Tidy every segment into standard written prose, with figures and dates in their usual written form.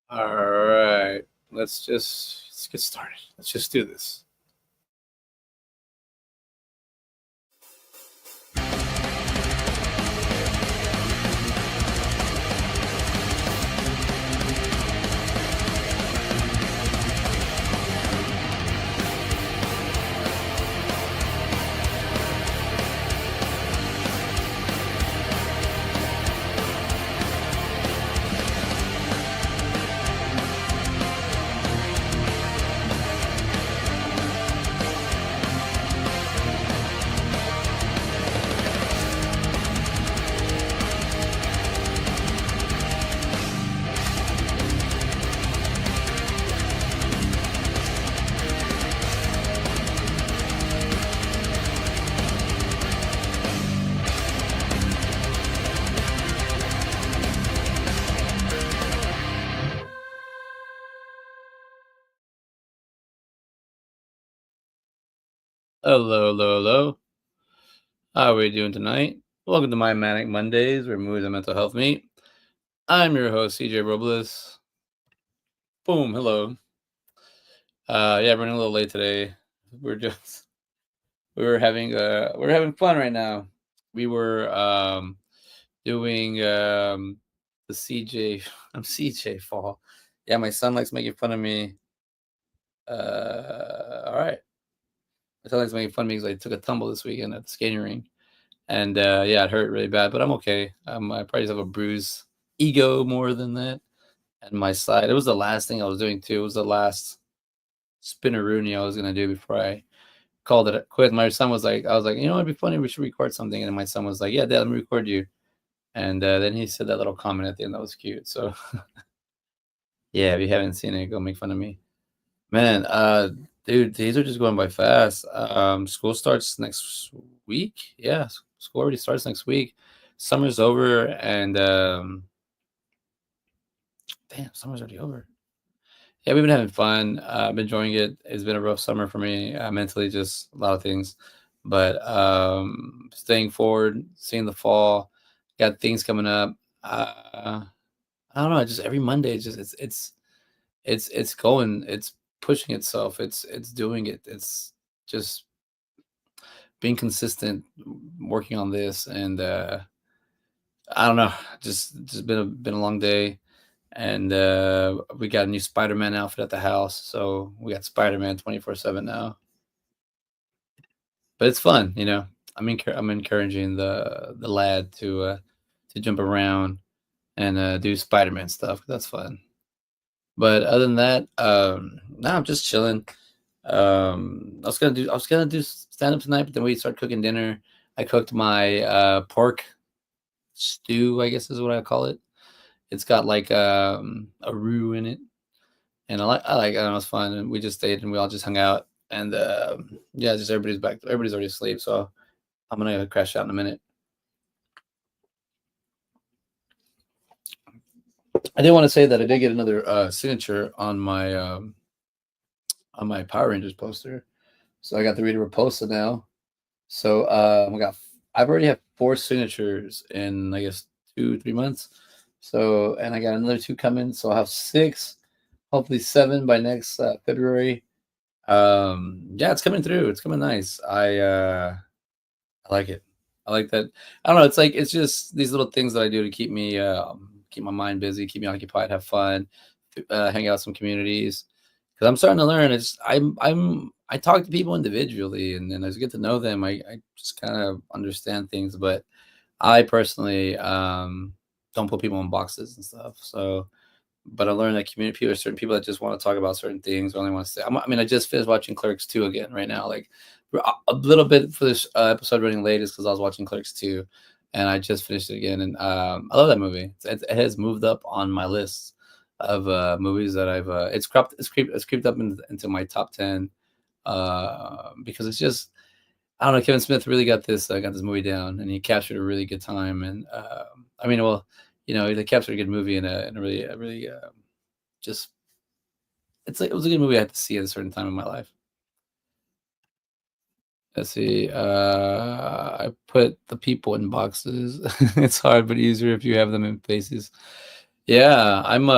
All right, let's get started. Let's just do this. Hello, hello, hello. How are we doing tonight? Welcome to My Manic Mondays, where movies and mental health meet. I'm your host, C.J. Robles. Boom, hello. Yeah, running a little late today. We're just we're having fun right now. We were doing the CJ I'm CJ fall. Yeah, my son likes making fun of me. All right. My son likes making fun of me because I took a tumble this weekend at the skating rink. And yeah, it hurt really bad, but I'm okay. I probably just have a bruised ego more than that. And my side, it was the last thing I was doing too. It was the last spinneroonie I was gonna do before I called it quit. My son was like, I was like, it'd be funny. We should record something. And my son was like, yeah, Dad, let me record you. And then he said that little comment at the end that was cute. So yeah, if you haven't seen it, go make fun of me, man. Dude, these are just going by fast. School starts next week. Yeah, school already starts next week. Summer's over, and damn, summer's already over. Yeah, we've been having fun. I've been enjoying it. It's been a rough summer for me, mentally, just a lot of things. But staying forward, seeing the fall, got things coming up. I don't know. Just every Monday, it's going. It's pushing itself. It's doing it. It's just being consistent, working on this, and I don't know. Just been a long day. And we got a new Spider-Man outfit at the house, so we got Spider-Man 24/7 now. But it's fun, you know. I'm encouraging the lad to jump around and do Spider-Man stuff. That's fun. But other than that, I'm just chilling. I was gonna do stand up tonight, but then we started cooking dinner. I cooked my pork stew, I guess is what I call it. It's got like a roux in it, and I don't know, it's fun. And we just stayed and we all just hung out, and yeah, just everybody's already asleep, so I'm gonna crash out in a minute. I did want to say that I did get another signature on my Power Rangers poster, so I got the Rita Repulsa now. So I've already have 4 signatures in, I guess, 2 3 months. So, and I got another 2 coming, so I'll have 6, hopefully 7 by next February. Yeah, it's coming through. It's coming nice. I like it. I like that. I don't know. It's like it's just these little things that I do to keep my mind busy, keep me occupied, have fun, hang out with some communities. Because I'm starting to learn. I talk to people individually, and then as I get to know them, I just kind of understand things. But I personally don't put people in boxes and stuff. So but I learned that community people are certain people that just want to talk about certain things or only want to say. I mean, I just finished watching Clerks 2 again right now. Like a little bit for this episode running late is because I was watching Clerks 2, and I just finished it again. And I love that movie. It has moved up on my list of movies that I've. It's creeped up into my top 10 because it's just I don't know. Kevin Smith really got this movie down, and he captured a really good time. And I mean, well, they captured a good movie in a really just it was a good movie I had to see at a certain time in my life. Let's see. I put the people in boxes. It's hard but easier if you have them in faces. Yeah, I'm.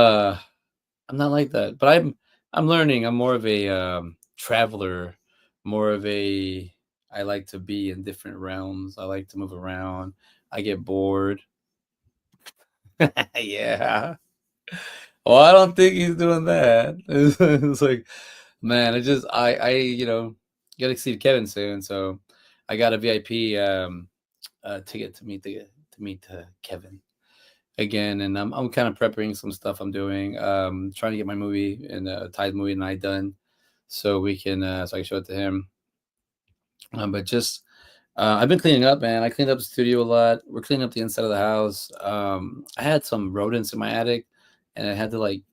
I'm not like that, but I'm learning. I'm more of a traveler, more of a I like to be in different realms. I like to move around. I get bored. Yeah. Well, I don't think he's doing that. It's like, man, gotta see Kevin soon. So I got a VIP ticket to meet Kevin again, and I'm kind of prepping some stuff I'm doing. Trying to get my movie and Ty's movie night done, so we can so I can show it to him. But just I've been cleaning up, man. I cleaned up the studio a lot. We're cleaning up the inside of the house. I had some rodents in my attic, and I had to like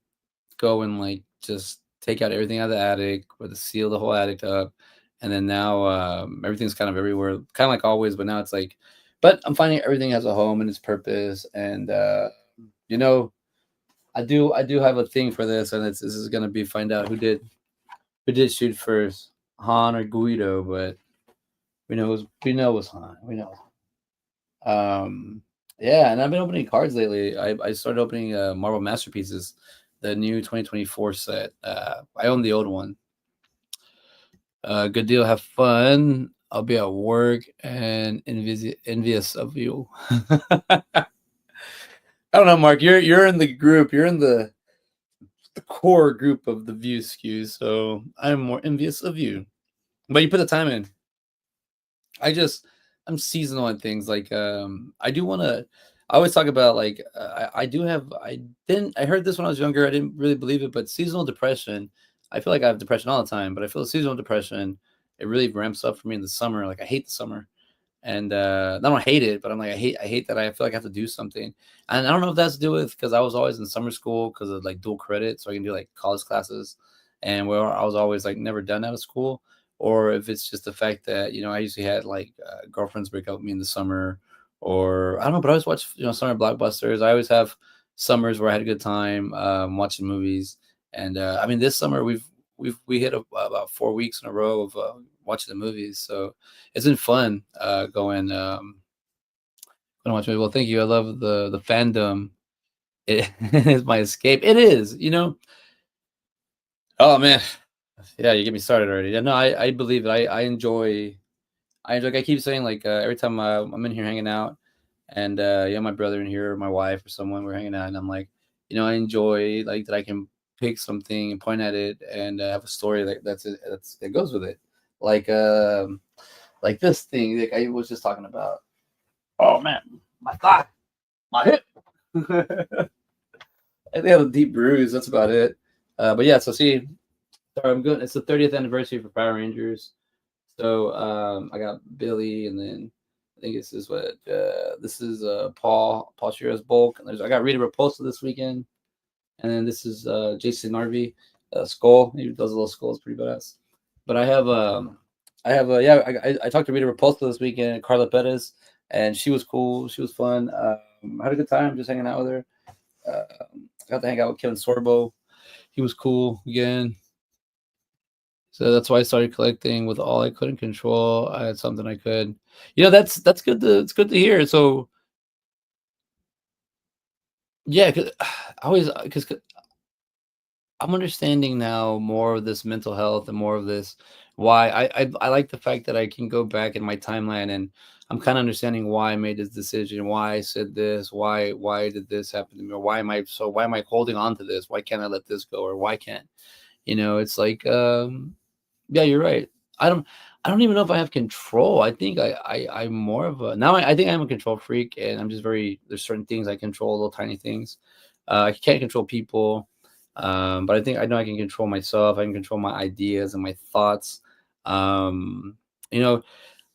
go and like just take out everything out of the attic or to seal the whole attic up. And then now everything's kind of everywhere, kind of like always, but now it's like, but I'm finding everything has a home and its purpose. And you know, I do have a thing for this, and this is gonna be find out who did shoot first, Han or Guido, but we know it was Han. We know. Yeah, and I've been opening cards lately. I started opening Marvel Masterpieces, the new 2024 set. I own the old one. Good deal. Have fun. I'll be at work and envious of you. I don't know, Mark. You're in the group. You're in the core group of the view skews, so I'm more envious of you. But you put the time in. I just I'm seasonal on things. Like I do want to. I always talk about like I do have. I heard this when I was younger. I didn't really believe it, but seasonal depression. I feel like I have depression all the time, but I feel seasonal depression. It really ramps up for me in the summer. Like I hate the summer. And I don't hate it, but I'm like I hate that I feel like I have to do something, and I don't know if that's to do with because I was always in summer school because of like dual credit, so I can do like college classes, and where I was always like never done out of school, or if it's just the fact that I usually had like girlfriends break up with me in the summer, or I don't know, but I always watch summer blockbusters. I always have summers where I had a good time watching movies, and I mean this summer we hit about 4 weeks in a row of watching the movies, so it's been fun going to watch movies. Well, thank you. I love the fandom. It is my escape. It is. Oh man, yeah, you get me started already. Yeah, no, I believe it. I enjoy. Like I keep saying like every time I'm in here hanging out, and my brother in here, or my wife, or someone we're hanging out, and I'm like, I enjoy like that I can pick something and point at it and have a story that goes with it, like like this thing like I was just talking about. Oh man, my thigh, my hip. I think I have a deep bruise. That's about it. But yeah, so see, sorry, I'm good. It's the 30th anniversary for Power Rangers. So I got Billy, and then I think this is Paul Shearer's Bulk. And I got Rita Repulsa this weekend, and then this is Jason Narvi Skull. He does a little skull. It's pretty badass. But I talked to Rita Repulsa this weekend, Carla Perez, and she was cool. She was fun. I had a good time just hanging out with her. Got to hang out with Kevin Sorbo. He was cool again. So that's why I started collecting with all I couldn't control. I had something I could. That's good to it's good to hear. So yeah, cause I always because I'm understanding now more of this mental health and more of this why I like the fact that I can go back in my timeline and I'm kind of understanding why I made this decision, why I said this, why did this happen to me, or why am I holding on to this? Why can't I let this go, or why can't it's like yeah, you're right. I don't I don't even know if I have control. I think I'm more of a now I think I'm a control freak, and I'm just very there's certain things I control, little tiny things. I can't control people. But I think I know I can control myself. I can control my ideas and my thoughts. Um, you know,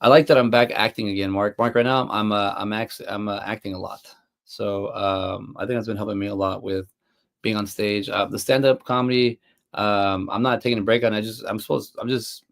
I like that I'm back acting again, Mark. Mark, right now I'm acting a lot. So I think that's been helping me a lot with being on stage. The stand up comedy, I'm not taking a break on. I'm just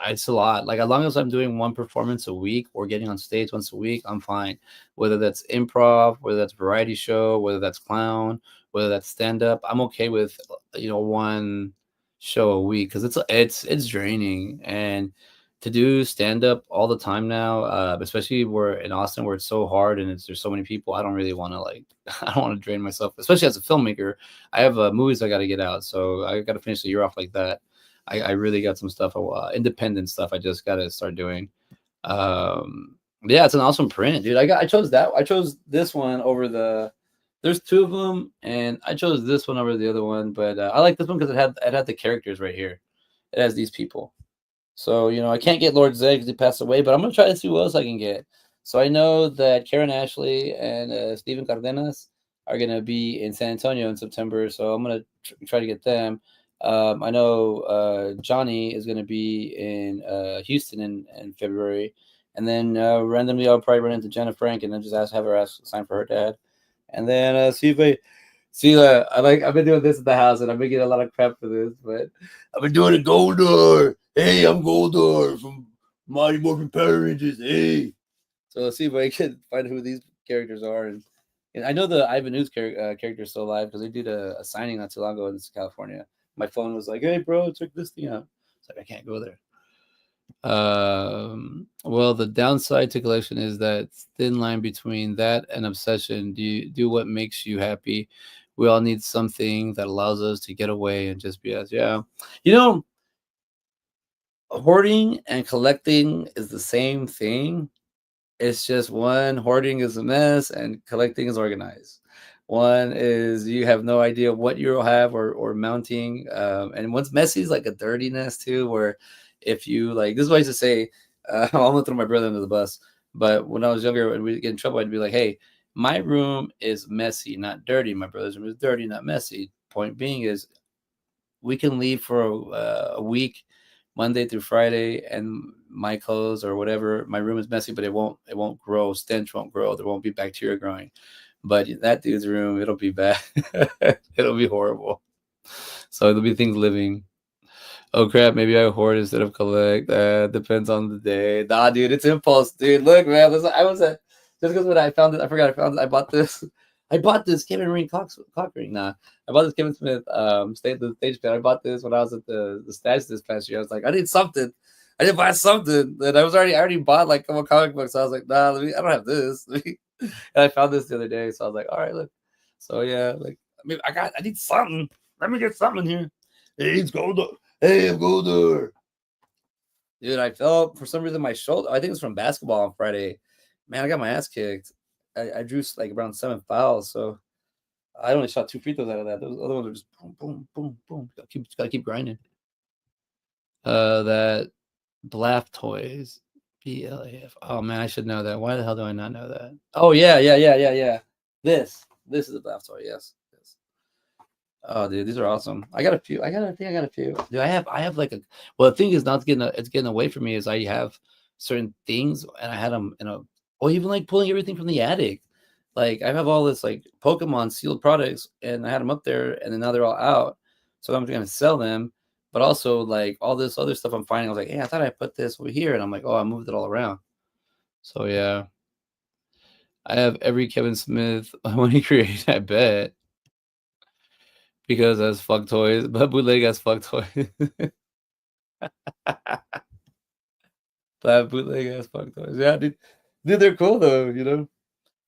it's a lot. Like as long as I'm doing one performance a week or getting on stage once a week, I'm fine. Whether that's improv, whether that's variety show, whether that's clown, whether that's stand up, I'm okay with one show a week because it's draining. And to do stand up all the time now, especially where in Austin where it's so hard and there's so many people. I don't really want to like I don't want to drain myself, especially as a filmmaker. I have movies I got to get out, so I got to finish the year off like that. I really got some stuff, independent stuff. I just got to start doing. Yeah, it's an awesome print, dude. I chose that. I chose this one over the. There's two of them, and I chose this one over the other one. But I like this one because it had the characters right here. It has these people. So, I can't get Lord Zed because he passed away, but I'm going to try to see what else I can get. So I know that Karen Ashley and Steven Cardenas are going to be in San Antonio in September. So I'm going to try to get them. I know Johnny is going to be in Houston in February. And then randomly, I'll probably run into Jenna Frank and then just have her sign for her dad. And then see if I've been doing this at the house, and I've been getting a lot of crap for this, but I've been doing a Goldar. Hey, I'm Goldar from Mighty Morphin Power Rangers. Hey, so let's see if I can find who these characters are. And I know the Ivan Ooze character is still alive because they did a signing not too long ago in California. My phone was like, "Hey, bro, check this thing out." It's like I can't go there. Well, the downside to collection is that thin line between that and obsession. Do you do what makes you happy? We all need something that allows us to get away and just be us. Yeah. You know, hoarding and collecting is the same thing. It's just one hoarding is a mess and collecting is organized. One is you have no idea what you'll have or mounting. And what's messy is like a dirtiness too, where if you like, this is what I used to say, I'm gonna throw my brother under the bus. But when I was younger and we get in trouble, I'd be like, hey, my room is messy, not dirty. My brother's room is dirty, not messy. Point being is we can leave for a week, Monday through Friday, and my clothes or whatever, my room is messy, but it won't grow. Stench won't grow. There won't be bacteria growing. But that dude's room, it'll be bad. It'll be horrible. So there'll be things living. Oh crap, maybe I hoard instead of collect. Depends on the day. Nah, dude, it's impulse, dude. Look, man, listen, I was at just because when I found it, I forgot I found it. I bought this. I bought this Kevin Ring cock ring. Nah, I bought this Kevin Smith the stage pan. I bought this when I was at the stage this past year. I was like, I need something. I didn't buy something. And I already bought like a couple comic books. So I was like, nah, I don't have this. And I found this the other day. So I was like, all right, look. So yeah, like I need something. Let me get something in here. Hey, it's gold. Hey, I'm Goldar. Dude, I fell for some reason my shoulder. I think it's from basketball on Friday. Man, I got my ass kicked. I drew like around 7 fouls, so I only shot 2 free throws out of that. Those other ones are just boom, boom, boom, boom. Gotta keep grinding. That Blaf Toys, BLAF. Oh man, I should know that. Why the hell do I not know that? Oh yeah. This is a Blaf toy. Yes. Oh, dude, these are awesome. I got a few. I think I got a few. Dude, I have like a. Well, the thing is not getting. It's getting away from me. Is I have certain things, and I had them in a. Or even like pulling everything from the attic. Like I have all this like Pokemon sealed products, and I had them up there, and then now they're all out. So I'm gonna sell them, but also like all this other stuff I'm finding. I was like, hey, I thought I put this over here, and I'm like, oh, I moved it all around. So yeah, I have every Kevin Smith when he created. I bet. Because as fuck toys, but bootleg as fuck toys. That bootleg ass fuck toys. Yeah, dude, they're cool though.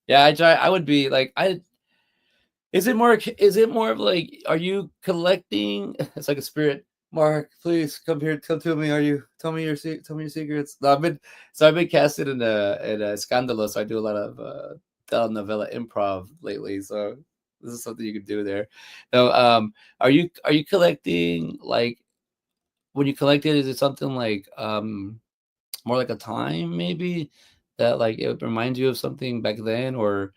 Yeah, I try. I would be like, Is it more? Is it more of like? Are you collecting? It's like a spirit. Mark, please come here. Come to me. Are you? Tell me your secrets. No, I've been casted in a Scandalo. So I do a lot of telenovela improv lately. So this is something you can do there. So, are you collecting like when you collect it? Is it something like more like a time maybe that like it reminds you of something back then, or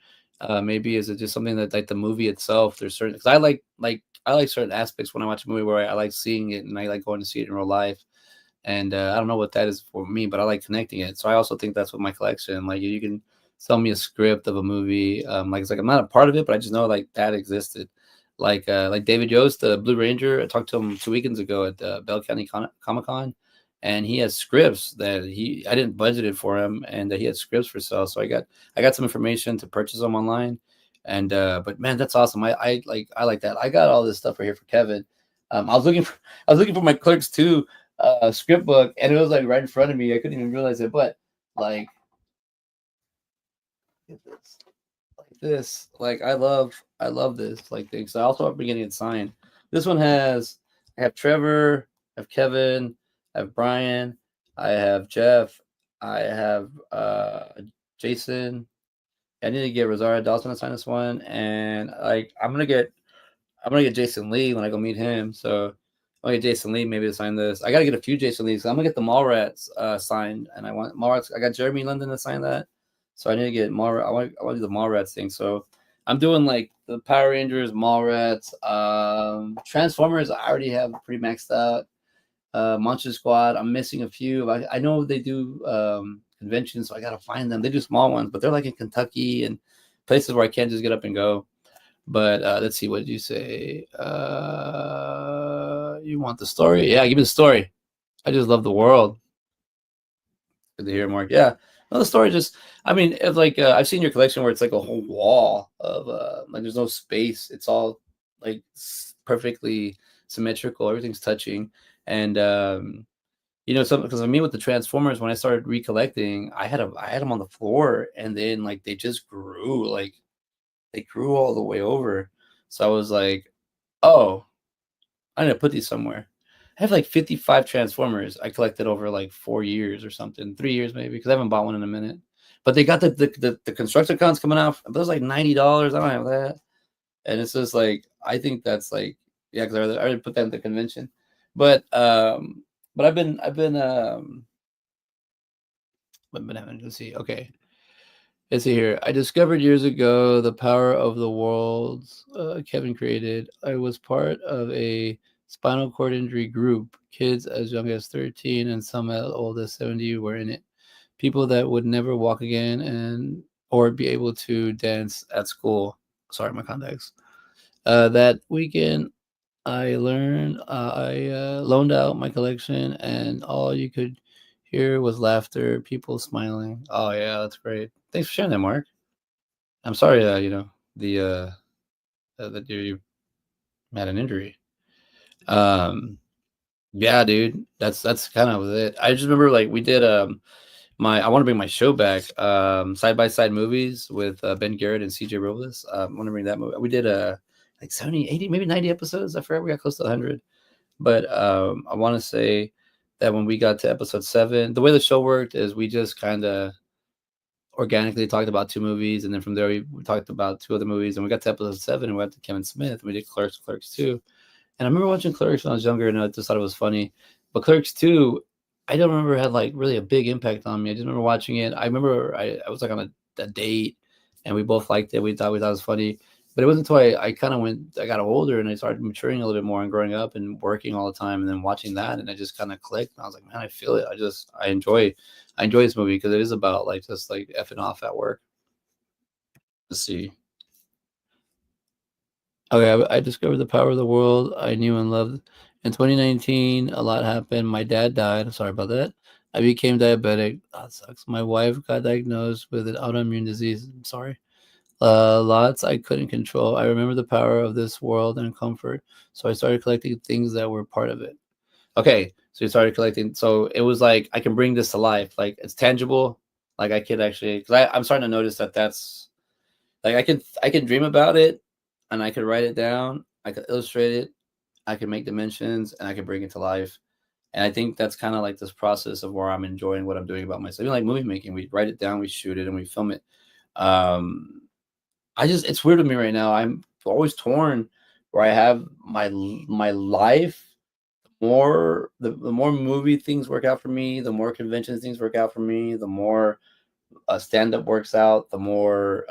maybe is it just something that like the movie itself? There's certain because I like certain aspects when I watch a movie where I like seeing it and I like going to see it in real life. And I don't know what that is for me, but I like connecting it. So I also think that's what my collection. Like you can sell me a script of a movie. Like it's like I'm not a part of it, but I just know like that existed. Like David Yost, the Blue Ranger. I talked to him 2 weekends ago at Bell County Comic Con, and he has scripts that I didn't budget it for him, and he had scripts for sale. So I got some information to purchase them online, and but man, that's awesome. I like that. I got all this stuff right here for Kevin. I was looking for my Clerks too. script book, and it was like right in front of me. I couldn't even realize it, but like, look at this, like this, like I love this like thing. So I also have been getting it signed. This one has I have Trevor, I have Kevin, I have Brian, I have Jeff, I have Jason. I need to get Rosario Dawson to sign this one, and like I'm gonna get Jason Lee when I go meet him. So I'll get Jason Lee maybe to sign this. I gotta get a few Jason Lees. I'm gonna get the Mallrats signed, and I want Mallrats. I got Jeremy London to sign that, so I need to get Mallrats. I want to do the Mallrats thing. So I'm doing like the Power Rangers, Mallrats, Transformers. I already have pretty maxed out. Monster Squad. I'm missing a few. I know they do conventions, so I gotta find them. They do small ones, but they're like in Kentucky and places where I can't just get up and go. But let's see, what did you say? You want the story? Yeah, give me the story. I just love the world. Good to hear, Mark. Yeah. No, the story just, I mean, it's like I've seen your collection where it's like a whole wall of like there's no space. It's all like perfectly symmetrical. Everything's touching. And you know, some because I mean with the Transformers, when I started recollecting, I had them on the floor, and then like they just grew, like they grew all the way over. So I was like, oh, I need to put these somewhere. I have like 55 Transformers I collected over like 4 years or something, 3 years maybe, because I haven't bought one in a minute. But they got the constructor cons coming out. But it's like $90. I don't have that. And it's just like I think that's like yeah, because I already put that in the convention. But I've been having to see. Okay. Let's see here. I discovered years ago the power of the worlds Kevin created. I was part of a spinal cord injury group. Kids as young as 13 and some as old as 70 were in it. People that would never walk again and or be able to dance at school. Sorry, my contacts. That weekend, I loaned out my collection, and all you could hear was laughter, people smiling. Oh yeah, that's great. Thanks for sharing that, Mark. I'm sorry, you know, the that you had an injury. Um, yeah, dude, that's kind of it. I just remember like we did my I want to bring my show back, side by side movies with Ben Garrett and C.J. Robles. I want to bring that movie. We did like 70, 80, maybe 90 episodes. I forgot we got close to 100. But I want to say that when we got to episode 7, the way the show worked is we just kind of organically talked about 2 movies, and then from there we talked about 2 other movies, and we got to episode 7 and we went to Kevin Smith, and we did Clerks 2. And I remember watching Clerks when I was younger, and I just thought it was funny. But Clerks 2, I don't remember had like really a big impact on me. I just remember watching it. I remember I was like on a date, and we both liked it. We thought it was funny. But it wasn't until I kind of I got older and I started maturing a little bit more and growing up and working all the time and then watching that, and I just kind of clicked. And I was like, man, I feel it. I enjoy this movie because it is about like just like effing off at work. Let's see. Okay, I discovered the power of the world I knew and loved. In 2019, a lot happened. My dad died. Sorry about that. I became diabetic. That sucks. My wife got diagnosed with an autoimmune disease. I'm sorry. Lots I couldn't control. I remember the power of this world and comfort. So I started collecting things that were part of it. Okay, so you started collecting. So it was like I can bring this to life. Like it's tangible. Like I could actually, because I'm starting to notice that that's like I can dream about it, and I could write it down. I could illustrate it. I can make dimensions, and I can bring it to life. And I think that's kind of like this process of where I'm enjoying what I'm doing about myself. Even like movie making, we write it down, we shoot it, and we film it. Um, I just it's weird with me right now. I'm always torn where I have my life. The more movie things work out for me, the more conventions things work out for me, the more stand up works out, the more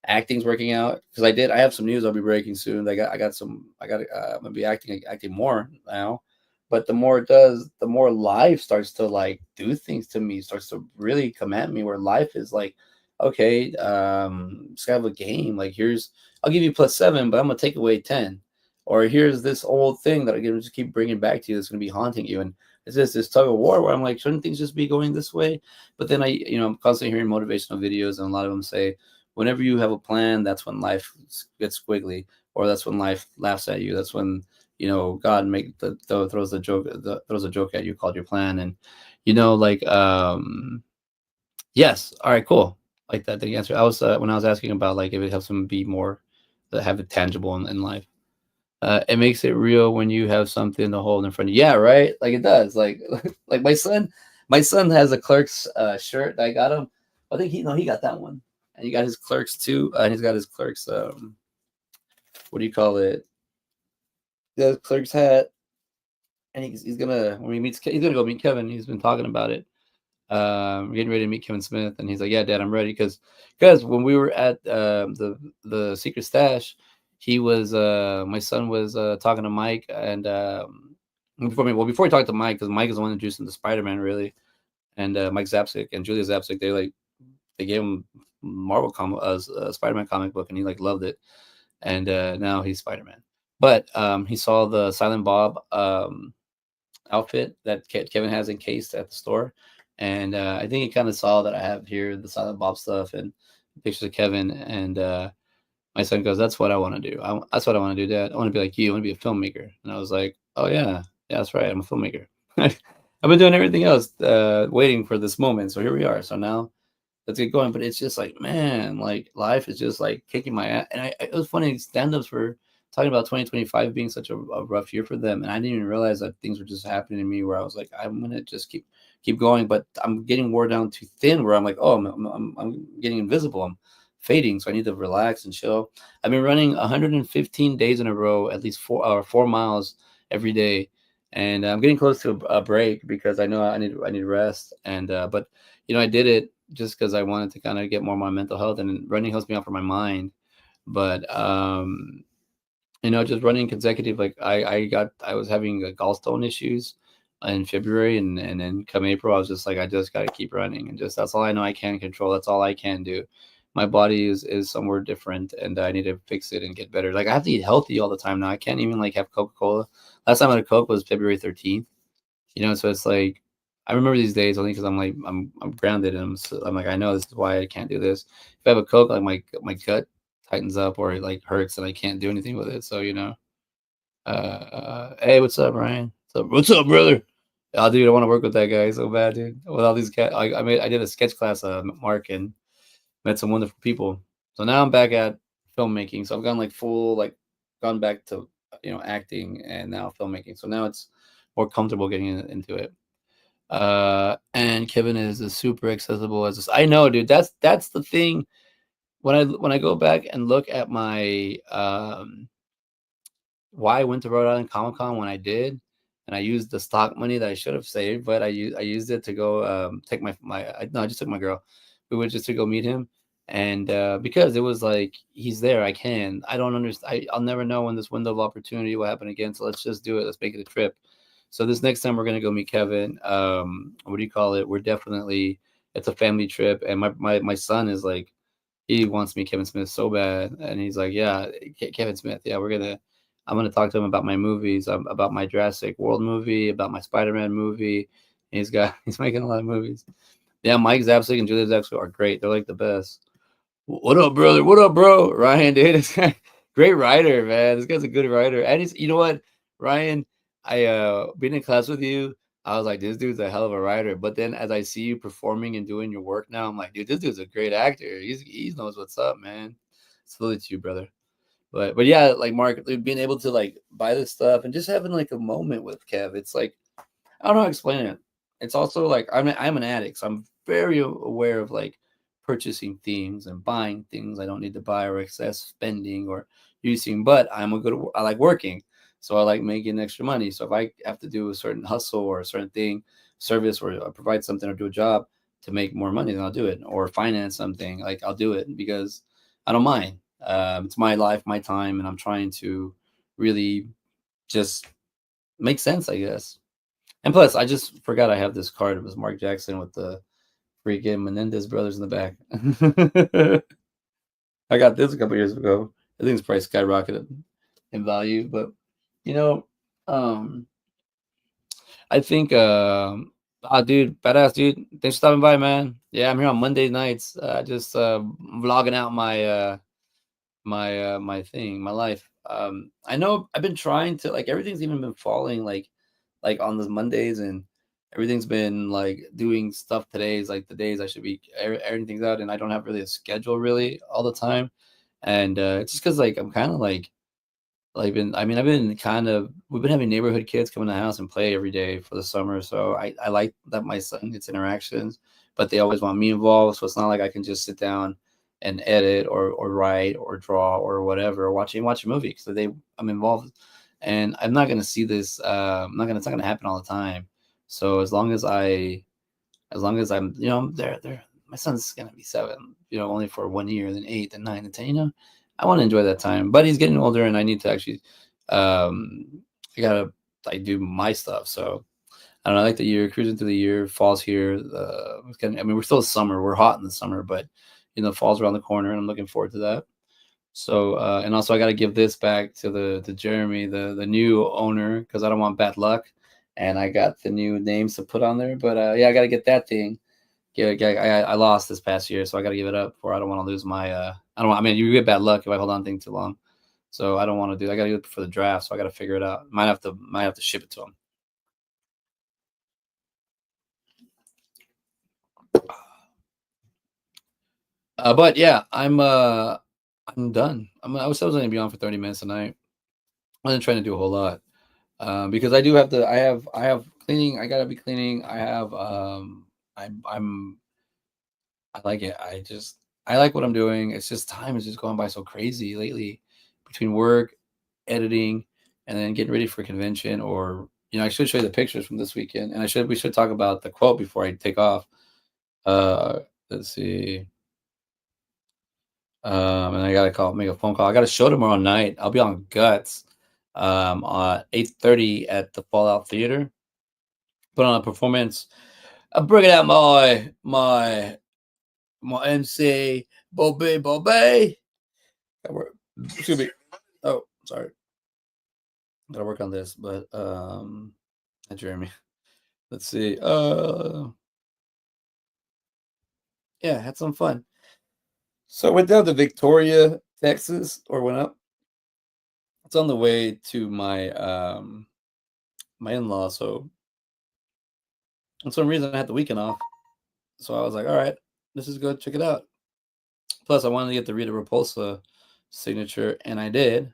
acting's working out. Because I have some news I'll be breaking soon. I'm gonna be acting more now. But the more it does, the more life starts to like do things to me, starts to really come at me. Where life is like, okay, just have a game. Like I'll give you +7, but I'm gonna take away 10. Or here's this old thing that I can just keep bringing back to you. That's gonna be haunting you. And it's just this tug of war where I'm like, shouldn't things just be going this way? But then I'm constantly hearing motivational videos, and a lot of them say, whenever you have a plan, that's when life gets squiggly, or that's when life laughs at you. That's when God throws a joke at you called your plan, and like yes, all right, cool, like that the answer. I was when I was asking about like if it helps them be more that have it tangible in life. It makes it real when you have something to hold in front of you. Yeah, right. Like it does. Like like my son has a Clerks shirt that I got him. I think he got that one, and he got his Clerks too, and he's got his Clerks. What do you call it? The Clerks hat, and he's gonna when he meets he's gonna go meet Kevin. He's been talking about it. Getting ready to meet Kevin Smith, and he's like, "Yeah, Dad, I'm ready." Because when we were at the secret stash, he was my son was talking to Mike, and before he talked to Mike, because Mike is the one introduced him to Spider-Man, really, and Mike Zapsik and Julia Zapsik, they gave him Spider-Man comic book, and he like loved it, and now he's Spider-Man. But he saw the Silent Bob outfit that Kevin has encased at the store. And I think he kind of saw that I have here the Silent Bob stuff and pictures of Kevin. And my son goes, "That's what I want to do. That's what I want to do, Dad. I want to be like you. I want to be a filmmaker." And I was like, "Oh yeah, yeah, that's right. I'm a filmmaker." I've been doing everything else, waiting for this moment. So here we are. So now let's get going. But it's just like, man, like life is just like kicking my ass. And it was funny. Stand-ups were talking about 2025 being such a rough year for them, and I didn't even realize that things were just happening to me. Where I was like, I'm gonna just keep going, but I'm getting wore down too thin. Where I'm like, oh, I'm getting invisible. I'm fading, so I need to relax and chill. I've been running 115 days in a row, at least 4 miles every day, and I'm getting close to a break because I know I need rest. And but I did it just because I wanted to kind of get more of my mental health, and running helps me out for my mind. But just running consecutive, like I was having gallstone issues in February, and then come April, I was just like, I just got to keep running, and just that's all I know I can control. That's all I can do. My body is somewhere different, and I need to fix it and get better. Like I have to eat healthy all the time now. I can't even like have Coca-Cola. Last time I had a Coke was February 13th. So it's like I remember these days only because I'm like I'm grounded, and I'm like, I know this is why I can't do this. If I have a Coke, like my gut tightens up or it like hurts and I can't do anything with it. So hey, what's up, Ryan? What's up, brother? Oh, dude, I want to work with that guy so bad, dude. With all these cat, I did a sketch class, Mark, and met some wonderful people. So now I'm back at filmmaking. So I've gone like full, like gone back to acting and now filmmaking. So now it's more comfortable getting into it. And Kevin is as super accessible as this. I know, dude. That's the thing. When I go back and look at my why I went to Rhode Island Comic Con when I did, and I used the stock money that I should have saved, but I used it to go take no, I just took my girl. We went just to go meet him, and because it was like he's there, I don't understand. I'll never know when this window of opportunity will happen again. So let's just do it. Let's make it a trip. So this next time we're gonna go meet Kevin. What do you call it? We're definitely it's a family trip, and my son is like he wants me Kevin Smith so bad, and he's like, yeah, Kevin Smith, yeah, I'm gonna talk to him about my movies, about my Jurassic World movie, about my Spider-Man movie. He's making a lot of movies. Yeah, Mike Zapsik and Julia Zapsik are great. They're like the best. What up, brother? What up, bro? Ryan, dude, this guy, great writer, man. This guy's a good writer, and he's you know what, Ryan, I being in class with you. I was like, this dude's a hell of a writer. But then as I see you performing and doing your work now, I'm like, dude, this dude's a great actor. He knows what's up, man. Salute to you, brother. But yeah, like Mark, being able to like buy this stuff and just having like a moment with Kev, it's like I don't know how to explain it. It's also like I'm an addict, so I'm very aware of like purchasing things and buying things I don't need to buy or excess spending or using. But I like working, so I like making extra money. So if I have to do a certain hustle or a certain thing, service or provide something or do a job to make more money, then I'll do it. Or finance something, like I'll do it because I don't mind. It's my life, my time, and I'm trying to really just make sense, I guess. And plus, I just forgot I have this card. It was Mark Jackson with the freaking Menendez brothers in the back. I got this a couple years ago. I think it's probably skyrocketed in value, but you know, um, I think, dude, badass dude. Thanks for stopping by, man. Yeah, I'm here on Monday nights. Just vlogging out my my thing, my life. I know I've been trying to like everything's even been falling like on the Mondays and everything's been like doing stuff today's like the days I should be airing things out and I don't have really a schedule really all the time. And it's just because like I'm kind of like been I mean I've been kind of we've been having neighborhood kids come in the house and play every day for the summer. So I like that my son gets interactions, but they always want me involved. So it's not like I can just sit down and edit or write or draw or whatever, or watch a movie because they I'm involved and I'm not gonna see this I'm not gonna it's not gonna happen all the time. So as long as I'm, there, my son's gonna be 7, only for 1 year, then 8, then 9, then 10. I want to enjoy that time, but he's getting older, and I need to actually, um, I gotta like do my stuff. So I don't know, I like the year cruising through the year. Fall's here. I mean, we're still summer. We're hot in the summer, but fall's around the corner, and I'm looking forward to that. So and also I got to give this back to the to Jeremy, the new owner, because I don't want bad luck, and I got the new names to put on there. But yeah, I got to get that thing. Yeah, I lost this past year, so I got to give it up. For I don't want to lose my. I don't. I mean, you get bad luck if I hold on thing too long, so I don't want to do. I got to do it for the draft, so I got to figure it out. Might have to ship it to him. But yeah, I'm done. I was only be on for 30 minutes tonight. I wasn't trying to do a whole lot. Because I do have to. I have cleaning. I gotta be cleaning. I'm I like it. I like what I'm doing. It's just time is just going by so crazy lately between work, editing, and then getting ready for convention. Or I should show you the pictures from this weekend, and we should talk about the quote before I take off. Uh, let's see. And I gotta make a phone call. I got a show tomorrow night. I'll be on Guts, at 8:30 at the Fallout Theater. Put on a performance. I'm bringing out my MC, Bobby Bobby. Excuse me. Oh, sorry. Gotta work on this, but Jeremy. Let's see. Yeah, had some fun. So I went down to Victoria, Texas, or went up. It's on the way to my in-law. So for some reason I had the weekend off. So I was like, all right, this is good. Check it out. Plus, I wanted to get the Rita Repulsa signature, and I did.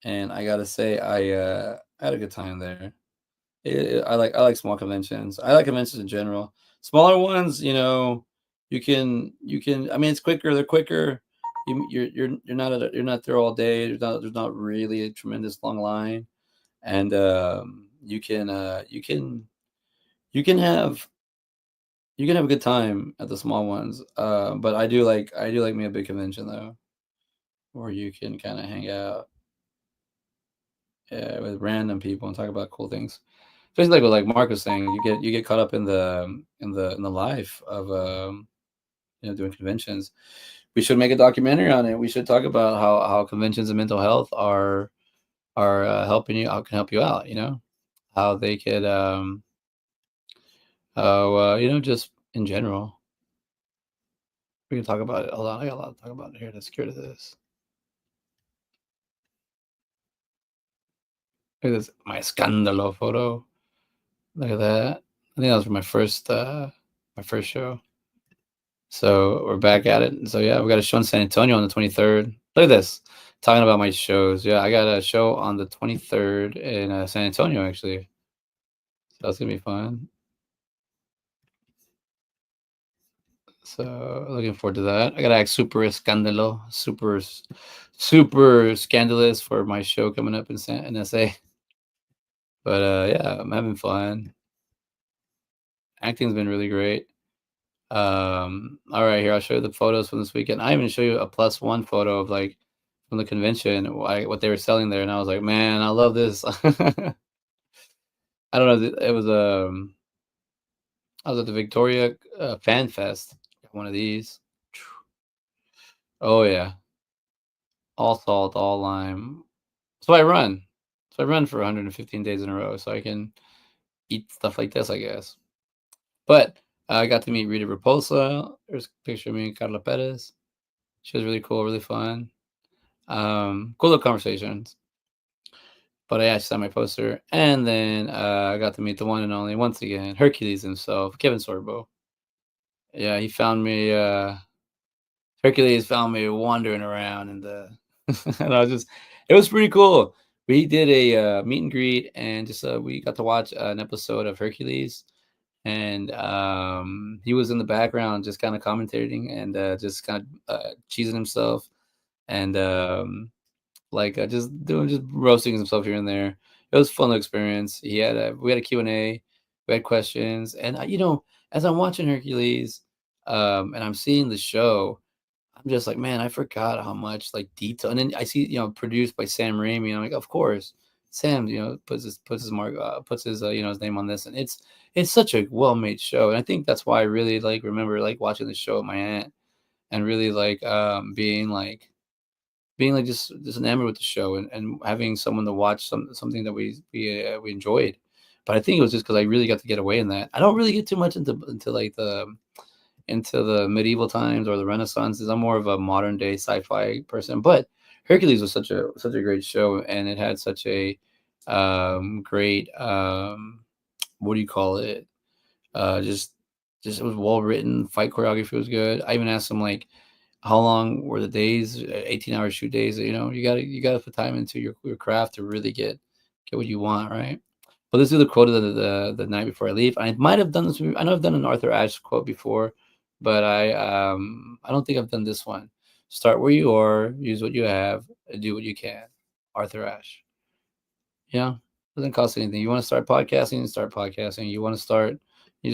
And I gotta say, I had a good time there. I like small conventions. I like conventions in general. Smaller ones, you can. I mean, it's quicker. They're quicker. You're not there all day. There's not really a tremendous long line, and you can have a good time at the small ones. But I do like me a big convention though, where you can kind of hang out with random people and talk about cool things. Especially like what like Mark was saying, you get caught up in the life of doing conventions. We should make a documentary on it. We should talk about how conventions and mental health are helping you out, can help you out. How they could how just in general. We can talk about it. Hold on, I got a lot to talk about here. Let's get rid of this. Look at this, my scandalo photo. Look at that. I think that was for my first show. So we're back at it. So yeah, we got a show in San Antonio on the 23rd. Look at this. Talking about my shows. Yeah, I got a show on the 23rd in San Antonio actually. So that's gonna be fun. So looking forward to that. I gotta act super scandalo, super scandalous for my show coming up in SA. But yeah, I'm having fun. Acting's been really great. All right, here I'll show you the photos from this weekend. I even show you a +1 photo of like from the convention, what they were selling there, and I was like, man, I love this. I don't know. It was I was at the Victoria Fan Fest. Got one of these. Oh yeah, all salt, all lime. So I run. So I run for 115 days in a row, so I can eat stuff like this, I guess. But I got to meet Rita Repulsa. There's a picture of me and Carla Perez. She was really cool, really fun. Cool little conversations. But I actually signed my poster, and then I got to meet the one and only, once again, Hercules himself, Kevin Sorbo. Yeah, he found me. Hercules found me wandering around, and and I was just, it was pretty cool. We did a meet and greet, and just we got to watch an episode of Hercules, and he was in the background, just kind of commentating and just kind of cheesing himself, and just roasting himself here and there. It was a fun experience. We had a Q&A, we had questions, and as I'm watching Hercules, and I'm seeing the show, I'm just like, man, I forgot how much like detail. And then I see, produced by Sam Raimi, and I'm like, of course, Sam, puts his mark, puts his his name on this, and it's such a well made show, and I think that's why I really like remember like watching the show with my aunt, and really like being like just enamored with the show, and having someone to watch something that we enjoyed. But I think it was just because I really got to get away in that. I don't really get too much into like the medieval times or the Renaissance. I'm more of a modern day sci-fi person. But Hercules was such a great show, and it had such a great what do you call it? Just it was well written. Fight choreography was good. I even asked him like, how long were the days? 18-hour shoot days. You gotta put time into your craft to really get what you want, right? But let's do the quote of the night before I leave. I might have done this. I know I've done an Arthur Ashe quote before, but I don't think I've done this one. Start where you are, use what you have, and do what you can. Arthur Ashe. Yeah, doesn't cost anything. You want to start podcasting, start podcasting. You just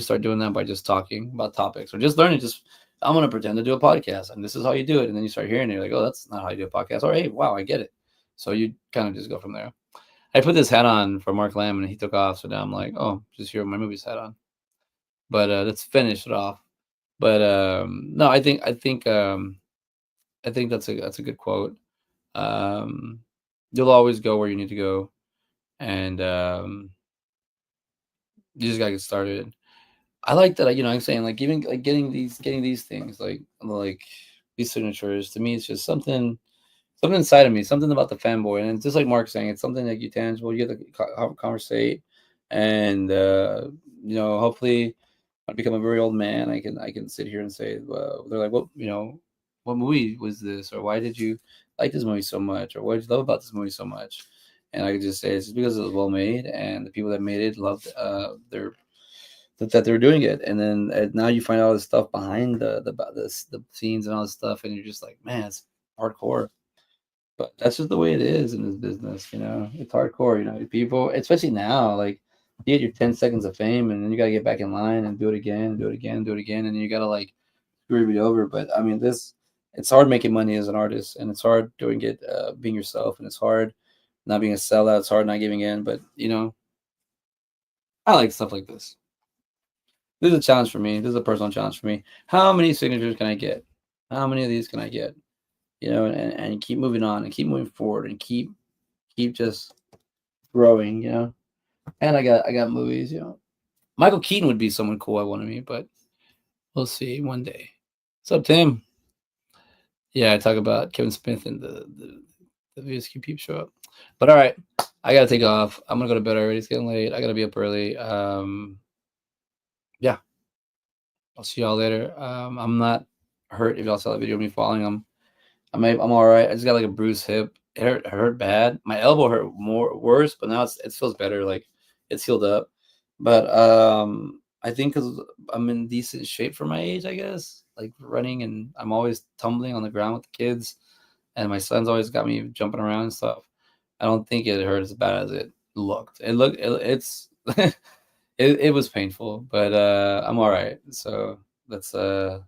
start doing that by just talking about topics or just learning. Just I'm gonna pretend to do a podcast, and this is how you do it. And then you start hearing it, you're like, oh, that's not how you do a podcast. Or hey, wow, I get it. So you kind of just go from there. I put this hat on for Mark Lamb, and he took off. So now I'm like, oh, just here with my movies hat on. But let's finish it off. But no, I think that's a good quote. Um, you'll always go where you need to go, and you just gotta get started. I like that. I'm saying like getting these things like these signatures to me. It's just something inside of me, something about the fanboy, and it's just like Mark saying, it's something like you tangible. You get to conversate, and hopefully, when I become a very old man, I can sit here and say, well, they're like, what movie was this, or why did you like this movie so much, or what did you love about this movie so much? And I could just say it's just because it was well made, and the people that made it loved that they were doing it, and then now you find all this stuff behind the scenes and all this stuff, and you're just like, man, it's hardcore. But that's just the way it is in this business, It's hardcore, People, especially now, like you get your 10 seconds of fame, and then you gotta get back in line and do it again, do it again, do it again, and you gotta like screw it over. But I mean, it's hard making money as an artist, and it's hard doing it, being yourself, and it's hard not being a sellout. It's hard not giving in, but I like stuff like this. This is a challenge for me. This is a personal challenge for me. How many signatures can I get? How many of these can I get? And keep moving on and keep moving forward and keep just growing, And I got movies, Michael Keaton would be someone cool I want to meet, but we'll see one day. What's up, Tim? Yeah, I talk about Kevin Smith and the VSQ Peep show up. But all right, I gotta take off. I'm gonna go to bed already. It's getting late. I gotta be up early. Yeah, I'll see y'all later. I'm not hurt if y'all saw the video of me falling. I'm all right. I just got like a bruised hip. It hurt bad. My elbow hurt worse, but now it feels better. Like it's healed up. But I think because I'm in decent shape for my age, I guess. Like running, and I'm always tumbling on the ground with the kids, and my son's always got me jumping around and stuff. I don't think it hurt as bad as it looked. It's it was painful, but I'm all right. So let's not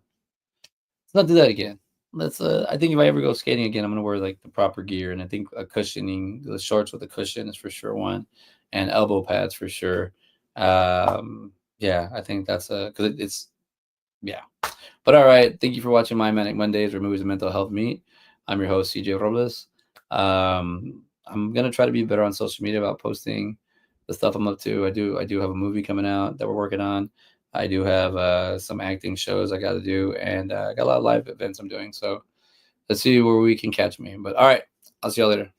do that again. I think if I ever go skating again, I'm gonna wear like the proper gear, and I think a cushioning, the shorts with a cushion is for sure one, and elbow pads for sure. Yeah, I think that's because it's yeah. But all right, thank you for watching My Manic Mondays, where movies and mental health meet. I'm your host C.J. Robles. I'm gonna try to be better on social media about posting the stuff I'm up to. I do have a movie coming out that we're working on. I do have some acting shows I got to do, and I got a lot of live events I'm doing. So let's see where we can catch me. But all right, I'll see y'all later.